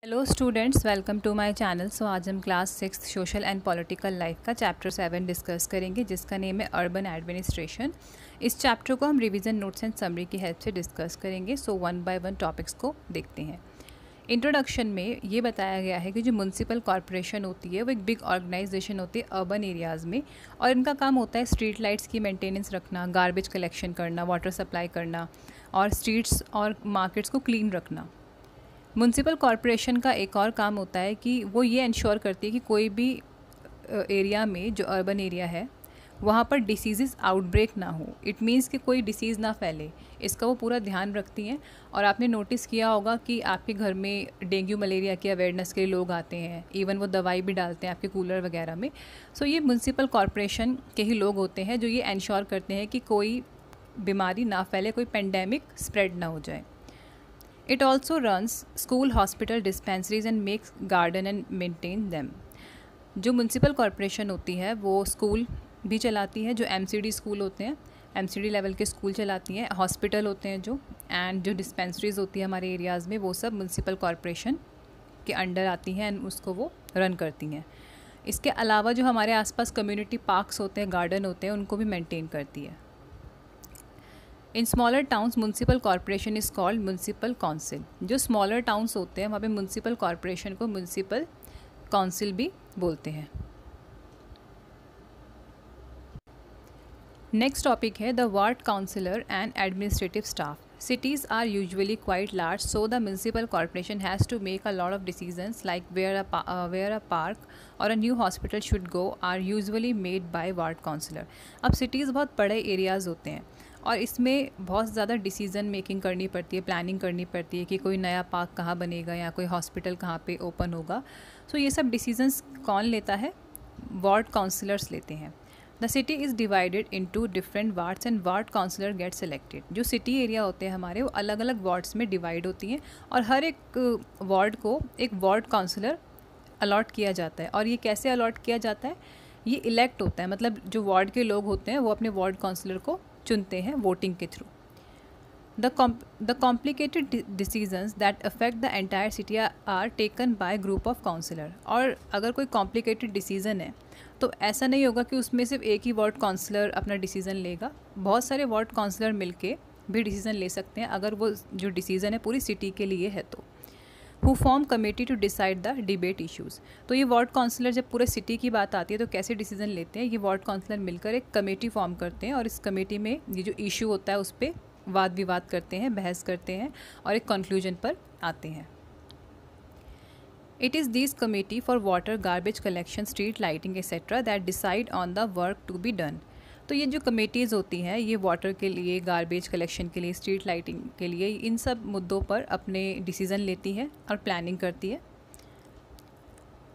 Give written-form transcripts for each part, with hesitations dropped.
Hello students, welcome to my channel. आज हम class 6 social and political life का chapter 7 discuss करेंगे, जिसका नेम है अर्बन एडमिनिस्ट्रेशन। इस चैप्टर को हम रिवीजन नोट्स एंड समरी की हेल्प से डिस्कस करेंगे। वन बाय वन टॉपिक्स को देखते हैं। इंट्रोडक्शन में ये बताया गया है कि जो म्यूनसिपल कॉरपोरेशन होती है वो एक बिग ऑर्गेनाइजेशन होती है अर्बन एरियाज़ में, और इनका काम होता है स्ट्रीट लाइट्स की मेंटेनेंस रखना, गार्बेज कलेक्शन करना, वाटर सप्लाई करना और स्ट्रीट्स और मार्केट्स को क्लीन रखना। म्यूनसिपल कॉरपोरेशन का एक और काम होता है कि वो ये इंश्योर करती है कि कोई भी एरिया में, जो अर्बन एरिया है, वहाँ पर डिसीज़ आउटब्रेक ना हो। इट मीन्स कि कोई डिसीज़ ना फैले, इसका वो पूरा ध्यान रखती हैं। और आपने नोटिस किया होगा कि आपके घर में डेंगू मलेरिया की अवेयरनेस के लिए लोग आते हैं, इवन वो दवाई भी डालते हैं आपके कूलर वगैरह में। ये म्यूनसिपल कॉरपोरेशन के ही लोग होते हैं जो ये इंश्योर करते हैं कि कोई बीमारी ना फैले, कोई पेंडेमिक स्प्रेड ना हो जाए। It also runs school, hospital, dispensaries and makes garden and maintain them। जो म्यूनसिपल कॉरपोरेशन होती है वो स्कूल भी चलाती है, जो MCD स्कूल होते हैं, MCD लेवल के स्कूल चलाती हैं, हॉस्पिटल होते हैं जो, एंड जो डिस्पेंसरीज होती है हमारे एरियाज़ में, वो सब म्यूनसिपल कॉरपोरेशन के अंडर आती हैं एंड उसको वो रन करती हैं। इसके अलावा जो हमारे आसपास कम्युनिटी पार्क्स होते हैं, गार्डन होते हैं, उनको भी मेंटेन करती है। In smaller towns municipal corporation is called municipal council. जो स्मॉलर टाउन्स होते हैं वहाँ पे म्यूनसिपल कॉरपोरेशन को म्यूनसिपल काउंसिल भी बोलते हैं। नेक्स्ट टॉपिक है the ward councillor and administrative staff. Cities are usually quite large, so the municipal corporation has to make a lot of decisions like where a park or a new hospital should go are usually made by ward councillor। अब cities बहुत बड़े areas होते हैं और इसमें बहुत ज़्यादा decision making करनी पड़ती है, प्लानिंग करनी पड़ती है कि कोई नया पार्क कहाँ बनेगा या कोई हॉस्पिटल कहाँ पे ओपन होगा। ये सब डिसीजंस कौन लेता है? वार्ड काउंसलर्स लेते हैं। The city is divided into different wards and ward councillor get selected. जो सिटी एरिया होते हैं हमारे, वो अलग अलग वार्ड्स में डिवाइड होती हैं और हर एक वार्ड को एक वार्ड काउंसलर अलॉट किया जाता है। और ये कैसे अलॉट किया जाता है? ये इलेक्ट होता है, मतलब जो वार्ड के लोग होते हैं वो अपने वार्ड काउंसलर को चुनते हैं वोटिंग के through. The complicated decisions that affect the entire city are taken by group of councillor. और अगर कोई कॉम्प्लिकेटेड डिसीज़न है तो ऐसा नहीं होगा कि उसमें सिर्फ एक ही वार्ड काउंसलर अपना डिसीज़न लेगा, बहुत सारे वार्ड काउंसलर मिलके भी डिसीज़न ले सकते हैं अगर वो जो डिसीज़न है पूरी सिटी के लिए है तो। Who form committee to decide the debate issues. तो ये वार्ड काउंसलर, जब पूरे सिटी की बात आती है तो कैसे डिसीजन लेते हैं? ये वार्ड काउंसलर मिलकर एक कमेटी फॉर्म करते हैं और इस कमेटी में ये जो इशू होता है उस पर वाद विवाद करते हैं, बहस करते हैं और एक कंक्लूजन पर आते हैं। It is this committee for water, garbage collection, street lighting etcetera that decide on the work to be done. तो ये जो कमेटीज़ होती हैं ये वाटर के लिए, गार्बेज कलेक्शन के लिए, स्ट्रीट लाइटिंग के लिए, इन सब मुद्दों पर अपने डिसीज़न लेती है और प्लानिंग करती है।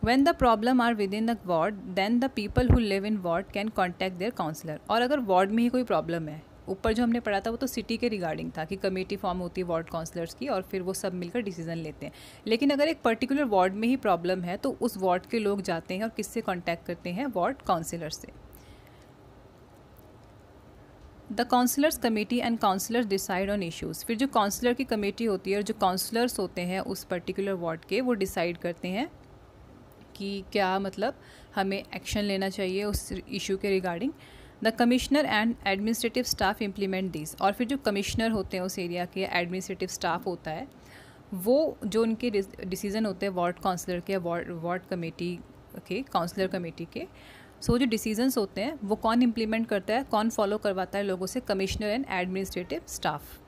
When the problem are within the ward, then the people who live in ward can contact their councillor। और अगर वार्ड में ही कोई प्रॉब्लम है, ऊपर जो हमने पढ़ा था वो तो सिटी के रिगार्डिंग था कि कमेटी फॉर्म होती है वार्ड काउंसलर्स की और फिर वो सब मिलकर डिसीजन लेते हैं। लेकिन अगर एक पर्टिकुलर वार्ड में ही प्रॉब्लम है तो उस वार्ड के लोग जाते हैं और किससे कॉन्टैक्ट करते हैं? वार्ड काउंसलर से। The councillors committee and councillors decide on issues. फिर जो काउंसलर की कमेटी होती है और जो काउंसलर्स होते हैं उस पर्टिकुलर वार्ड के, वो डिसाइड करते हैं कि क्या मतलब हमें एक्शन लेना चाहिए उस इशू के regarding. The commissioner and administrative staff implement this. और फिर जो कमिश्नर होते हैं उस एरिया के, एडमिनिस्ट्रेटिव स्टाफ होता है, वो जो उनके डिसीज़न होते हैं वार्ड काउंसलर के, वार्ड कमेटी के, काउंसलर कमेटी के, जो डिसीजंस होते हैं वो कौन इम्प्लीमेंट करता है, कौन फॉलो करवाता है लोगों से? Commissioner and administrative staff.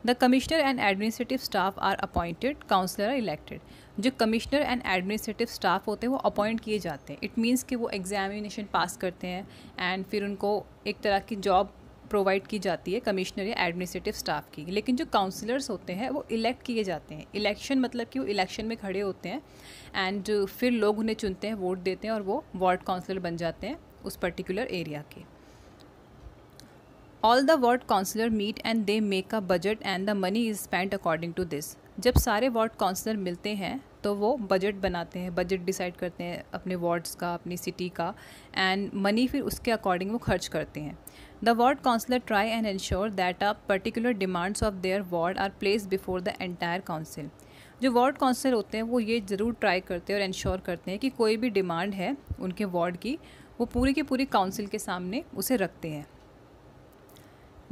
The commissioner and administrative staff are appointed, councillor are elected. जो कमिश्नर एंड एडमिनिस्ट्रेटिव स्टाफ होते हैं वो अपॉइंट किए जाते हैं। इट मीन्स कि वो एग्जामिनेशन पास करते हैं एंड फिर उनको एक तरह की जॉब प्रोवाइड की जाती है कमिश्नर या एडमिनिस्ट्रेटिव स्टाफ की। लेकिन जो काउंसलर्स होते हैं वो इलेक्ट किए जाते हैं। इलेक्शन मतलब कि वो इलेक्शन में खड़े होते हैं एंड फिर लोग उन्हें चुनते हैं, वोट देते हैं और वो वार्ड काउंसलर बन जाते हैं उस पर्टिकुलर एरिया के। All the ward councillor meet and they make a budget and the money is spend according to this. जब सारे वार्ड काउंसलर मिलते हैं तो वो बजट बनाते हैं, बजट डिसाइड करते हैं अपने वार्ड्स का, अपनी सिटी का, एंड मनी फिर उसके अकॉर्डिंग वो खर्च करते हैं। The ward councillor try and ensure that a particular demands of their ward are placed before the entire council. जो वार्ड काउंसलर होते हैं वो ये ज़रूर ट्राई करते हैं और इंश्योर करते हैं कि कोई भी डिमांड है उनके वार्ड की, वो पूरी की पूरी काउंसिल के सामने उसे रखते हैं।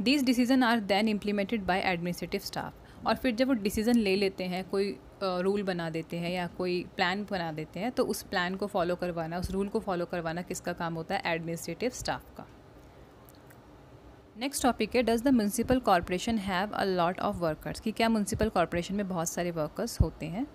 These decision are then implemented by administrative staff. और फिर जब वो डिसीज़न ले लेते हैं, कोई रूल बना देते हैं या कोई प्लान बना देते हैं, तो उस प्लान को फॉलो करवाना, उस रूल को फॉलो करवाना किसका काम होता है? एडमिनिस्ट्रेटिव स्टाफ का। नेक्स्ट टॉपिक है, does the municipal corporation have a lot of workers, कि क्या म्यूनसिपल कॉरपोरेशन में बहुत सारे वर्कर्स होते हैं।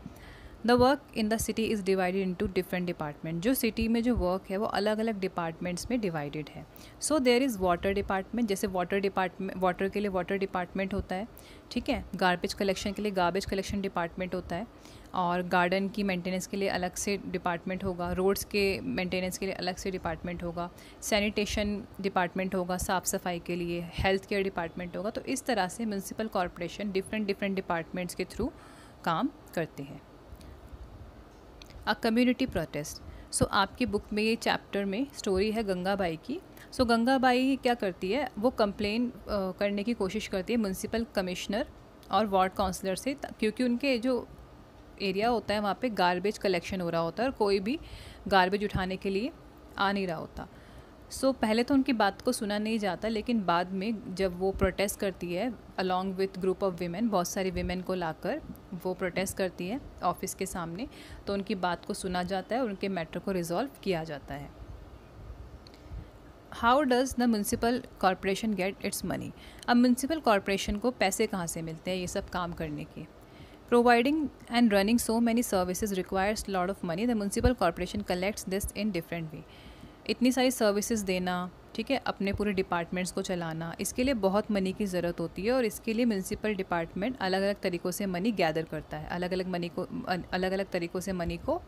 The work in the city is divided into different department. जो सिटी में जो वर्क है वो अलग अलग डिपार्टमेंट्स में डिवाइडेड है। So there is water department, जैसे वाटर के लिए वाटर डिपार्टमेंट होता है, ठीक है। गार्बेज कलेक्शन के लिए गार्बेज कलेक्शन डिपार्टमेंट होता है, और गार्डन की मेंटेनेंस के लिए अलग से डिपार्टमेंट होगा, रोड्स के मेंटेनेंस के लिए अलग से डिपार्टमेंट होगा, सैनिटेशन डिपार्टमेंट होगा साफ़ सफाई के लिए, हेल्थ केयर डिपार्टमेंट होगा। तो इस तरह से म्यूनसिपल कॉरपोरेशन डिफरेंट डिपार्टमेंट्स के थ्रू काम करते हैं। A community protest. सो आपकी बुक में ये चैप्टर में स्टोरी है गंगाबाई की। सो गंगाबाई क्या करती है, वो कंप्लेन करने की कोशिश करती है म्यूनसिपल कमिश्नर और वार्ड काउंसलर से, क्योंकि उनके जो एरिया होता है वहाँ पे गार्बेज कलेक्शन हो रहा होता है और कोई भी गार्बेज उठाने के लिए आ नहीं रहा होता। सो पहले तो उनकी बात को सुना नहीं जाता, लेकिन बाद में जब वो प्रोटेस्ट करती है along with group of women, बहुत सारी वीमेन को लाकर वो प्रोटेस्ट करती है ऑफिस के सामने, तो उनकी बात को सुना जाता है और उनके मैटर को रिजॉल्व किया जाता है। How does the municipal corporation get its money. अब म्यूनसिपल कॉरपोरेशन को पैसे कहाँ से मिलते हैं ये सब काम करने के। Providing and running so many services requires lot of money, the municipal corporation collects this in different way. इतनी सारी सर्विसेज देना, ठीक है, अपने पूरे डिपार्टमेंट्स को चलाना, इसके लिए बहुत मनी की ज़रूरत होती है और इसके लिए म्यूनसिपल डिपार्टमेंट अलग अलग तरीक़ों से मनी गैदर करता है, अलग अलग तरीक़ों से मनी को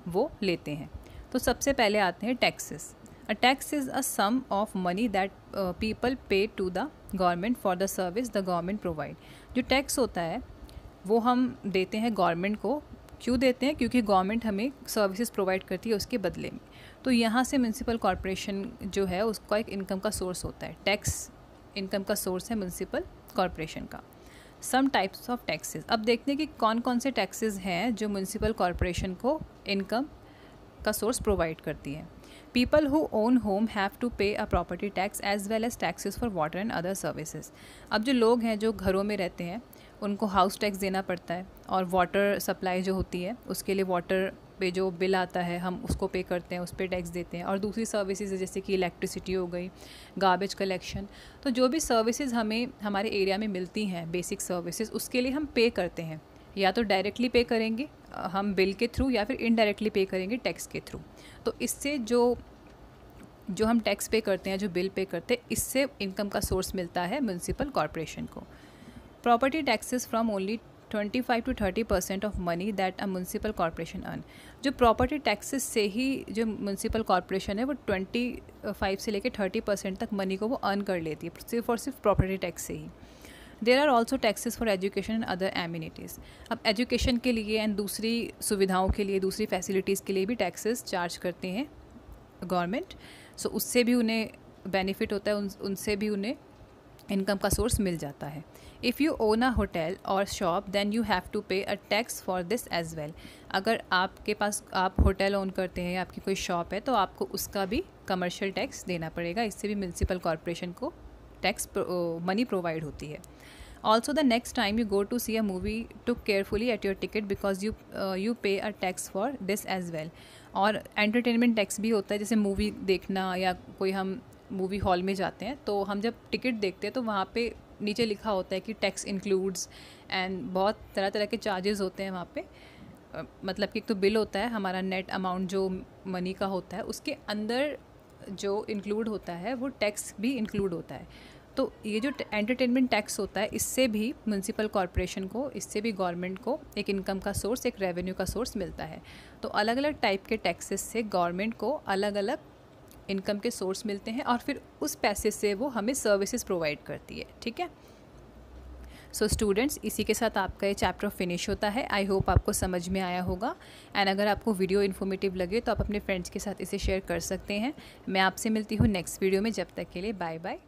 वो लेते हैं। तो सबसे पहले आते हैं taxes. A tax is a sum of money that people pay to the government for the service the government provide. जो टैक्स होता है वो हम देते हैं गवर्नमेंट को। क्यों देते हैं? क्योंकि गवर्नमेंट हमें सर्विसेज प्रोवाइड करती है उसके बदले में। तो यहाँ से म्यूनसिपल कॉरपोरेशन जो है उसका एक इनकम का सोर्स होता है। टैक्स इनकम का सोर्स है म्यूनसिपल कॉरपोरेशन का। Some types of taxes. अब देखते हैं कि कौन कौन से टैक्सेस हैं जो म्यूनसिपल कॉरपोरेशन को इनकम का सोर्स प्रोवाइड करती हैं। People who own home have to pay a property tax as well as taxes for water and other services. अब जो लोग हैं जो घरों में रहते हैं उनको हाउस टैक्स देना पड़ता है, और वाटर सप्लाई जो होती है उसके लिए वाटर पे जो बिल आता है हम उसको पे करते हैं, उस पर टैक्स देते हैं। और दूसरी सर्विसेज जैसे कि इलेक्ट्रिसिटी हो गई, गार्बेज कलेक्शन, तो जो भी सर्विसेज हमें हमारे एरिया में मिलती हैं बेसिक सर्विसेज, उसके लिए हम पे करते हैं। या तो डायरेक्टली पे करेंगे हम बिल के थ्रू, या फिर इनडायरेक्टली पे करेंगे टैक्स के थ्रू। तो इससे जो हम टैक्स पे करते हैं, जो बिल पे करते हैं, इससे इनकम का सोर्स मिलता है म्यूनसिपल कॉरपोरेशन को। Property taxes from only 25 to 30% of money that a municipal corporation earn. जो प्रॉपर्टी टैक्सेस से ही जो म्यूनसिपल कॉरपोरेशन है वो 25 से लेकर 30% तक मनी को वो अर्न कर लेती है, सिर्फ और सिर्फ प्रॉपर्टी टैक्स से ही। There are also taxes for education and other amenities. अब एजुकेशन के लिए एंड दूसरी सुविधाओं के लिए, दूसरी फैसिलिटीज़ के लिए भी टैक्सेस चार्ज करते हैं गवर्नमेंट। सो उससे भी उन्हें बेनिफिट होता है, उनसे भी उन्हें इनकम का सोर्स मिल जाता है। If you own a hotel or shop then you have to pay a tax for this as well. अगर आपके पास आप होटल ओन करते हैं, आपकी कोई शॉप है, तो आपको उसका भी कमर्शियल टैक्स देना पड़ेगा। इससे भी म्यूनसिपल कॉरपोरेशन को टैक्स मनी प्रोवाइड होती है। Also the next time you go to see a movie took carefully at your ticket because you pay a tax for this as well. और entertainment tax भी होता है, जैसे movie देखना या कोई हम मूवी हॉल में जाते हैं तो हम जब टिकट देखते हैं तो वहाँ पे नीचे लिखा होता है कि टैक्स इंक्लूड्स, एंड बहुत तरह तरह के चार्जेस होते हैं वहाँ पे। मतलब कि एक तो बिल होता है हमारा, नेट अमाउंट जो मनी का होता है उसके अंदर जो इंक्लूड होता है वो टैक्स भी इंक्लूड होता है। तो ये जो एंटरटेनमेंट टैक्स होता है इससे भी म्यूनसिपल कॉरपोरेशन को, इससे भी गवर्नमेंट को एक इनकम का सोर्स, एक रेवेन्यू का सोर्स मिलता है। तो अलग अलग टाइप के टैक्सेस से गवर्नमेंट को अलग अलग इनकम के सोर्स मिलते हैं और फिर उस पैसे से वो हमें सर्विसेज प्रोवाइड करती है। ठीक है, सो स्टूडेंट्स, इसी के साथ आपका ये चैप्टर फिनिश होता है। आई होप आपको समझ में आया होगा, एंड अगर आपको वीडियो इन्फॉर्मेटिव लगे तो आप अपने फ्रेंड्स के साथ इसे शेयर कर सकते हैं। मैं आपसे मिलती हूँ नेक्स्ट वीडियो में, जब तक के लिए बाय बाय।